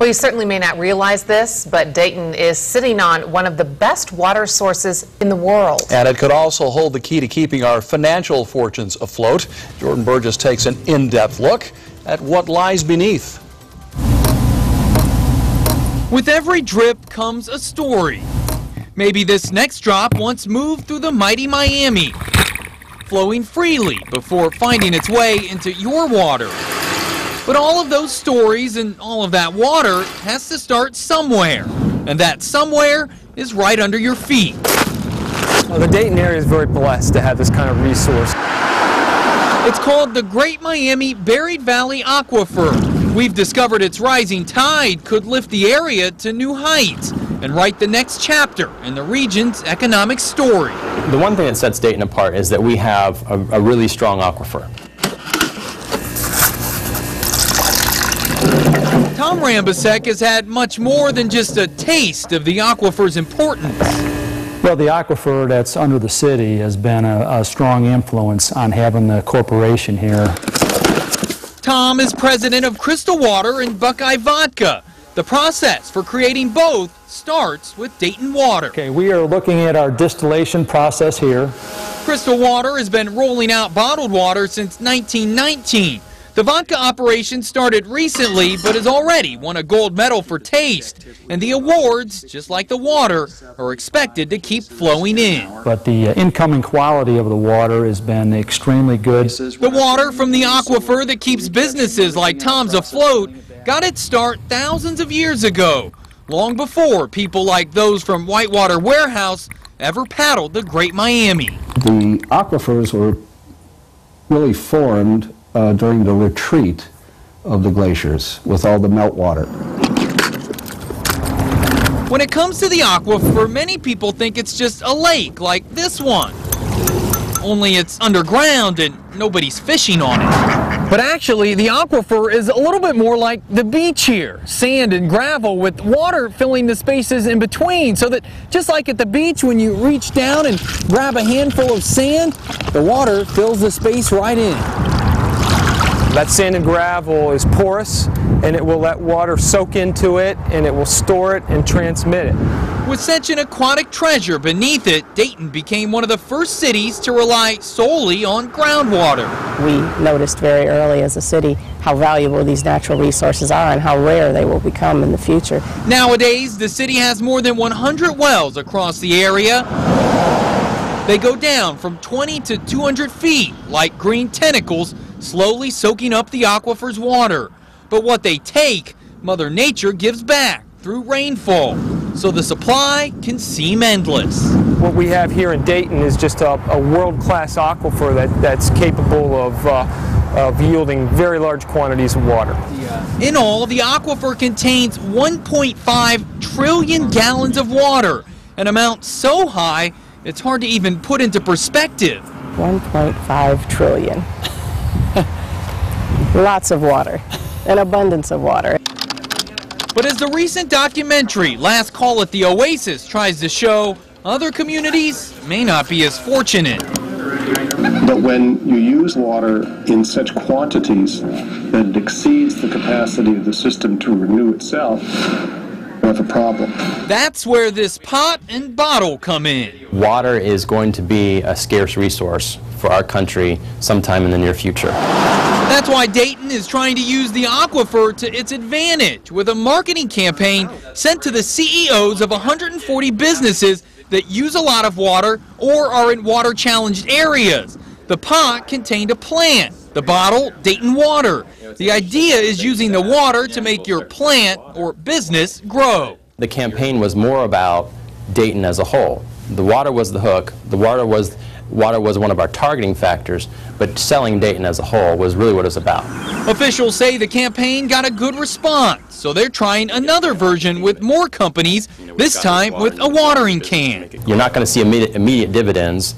Well, you certainly may not realize this, but Dayton is sitting on one of the best water sources in the world. And it could also hold the key to keeping our financial fortunes afloat. Jordan Burgess takes an in-depth look at what lies beneath. With every drip comes a story. Maybe this next drop once moved through the mighty Miami, flowing freely before finding its way into your water. But all of those stories and all of that water has to start somewhere, and that somewhere is right under your feet. Well, the Dayton area is very blessed to have this kind of resource. It's called the Great Miami Buried Valley Aquifer. We've discovered its rising tide could lift the area to new heights and write the next chapter in the region's economic story. The one thing that sets Dayton apart is that we have a really strong aquifer. Tom RAMBASEK has had much more than just a taste of the aquifer's importance. Well, the aquifer that's under the city has been a strong influence on having the corporation here. Tom is president of Crystal Water and Buckeye Vodka. The process for creating both starts with Dayton water. Okay, we are looking at our distillation process here. Crystal Water has been rolling out bottled water since 1919. The vodka operation started recently, but has already won a gold medal for taste. And the awards, just like the water, are expected to keep flowing in. But the incoming quality of the water has been extremely good. The water from the aquifer that keeps businesses like Tom's afloat got its start thousands of years ago, long before people like those from Whitewater Warehouse ever paddled the Great Miami. The aquifers were really formed during the retreat of the glaciers with all the meltwater. When it comes to the aquifer, many people think it's just a lake like this one. Only it's underground and nobody's fishing on it. But actually, the aquifer is a little bit more like the beach here. Sand and gravel with water filling the spaces in between, so that just like at the beach when you reach down and grab a handful of sand, the water fills the space right in. That sand and gravel is porous, and it will let water soak into it, and it will store it and transmit it. With such an aquatic treasure beneath it, Dayton became one of the first cities to rely solely on groundwater. We noticed very early as a city how valuable these natural resources are and how rare they will become in the future. Nowadays, the city has more than 100 wells across the area. They go down from 20 to 200 feet like green tentacles, slowly soaking up the aquifer's water. But what they take, Mother Nature gives back through rainfall, so the supply can seem endless. What we have here in Dayton is just a world-class aquifer that's capable of yielding very large quantities of water. In all, the aquifer contains 1.5 trillion gallons of water, an amount so high it's hard to even put into perspective. 1.5 trillion. Lots of water, an abundance of water. But as the recent documentary, Last Call at the Oasis, tries to show, other communities may not be as fortunate. But when you use water in such quantities that it exceeds the capacity of the system to renew itself, you have a problem. That's where this pot and bottle come in. Water is going to be a scarce resource for our country sometime in the near future. That's why Dayton is trying to use the aquifer to its advantage with a marketing campaign sent to the CEOs of 140 businesses that use a lot of water or are in water-challenged areas. The pot contained a plant, the bottle, Dayton water. The idea is using the water to make your plant or business grow. The campaign was more about Dayton as a whole. The water was the hook, the water was one of our targeting factors, but selling Dayton as a whole was really what it was about. Officials say the campaign got a good response, so they're trying another version with more companies, this time with a watering can. You're not going to see immediate dividends,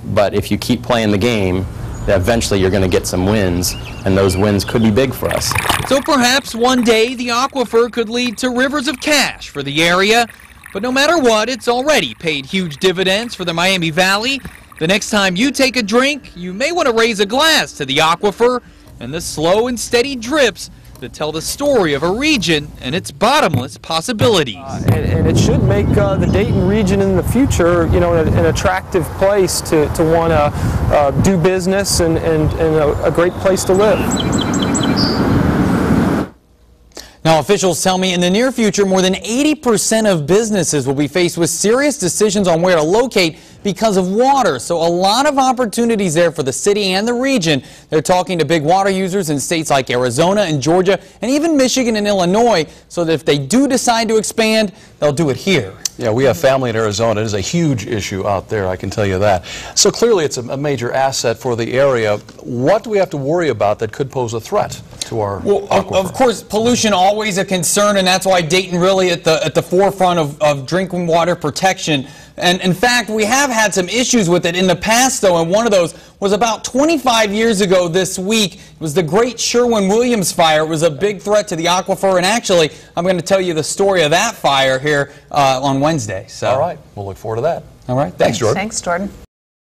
but if you keep playing the game, eventually you're going to get some wins, and those wins could be big for us. So perhaps one day the aquifer could lead to rivers of cash for the area, but no matter what, it's already paid huge dividends for the Miami Valley. The next time you take a drink, you may want to raise a glass to the aquifer and the slow and steady drips that tell the story of a region and its bottomless possibilities. And it should make the Dayton region in the future, you know, an attractive place to want to do business and a great place to live. Now, officials tell me in the near future, more than 80% of businesses will be faced with serious decisions on where to locate because of water. So a lot of opportunities there for the city and the region. They're talking to big water users in states like Arizona and Georgia and even Michigan and Illinois, so that if they do decide to expand, they'll do it here. Yeah, we have family in Arizona. It is a huge issue out there, I can tell you that. So clearly it's a major asset for the area. What do we have to worry about that could pose a threat to our aquifer? Of course, pollution always a concern, and that's why Dayton really at the forefront of drinking water protection. And in fact, we have had some issues with it in the past, though, and one of those was about 25 years ago this week. It was the Great Sherwin-Williams fire. It was a big threat to the aquifer, and actually, I'm going to tell you the story of that fire here on Wednesday. So. All right, we'll look forward to that. All right, thanks Jordan. Thanks, Jordan.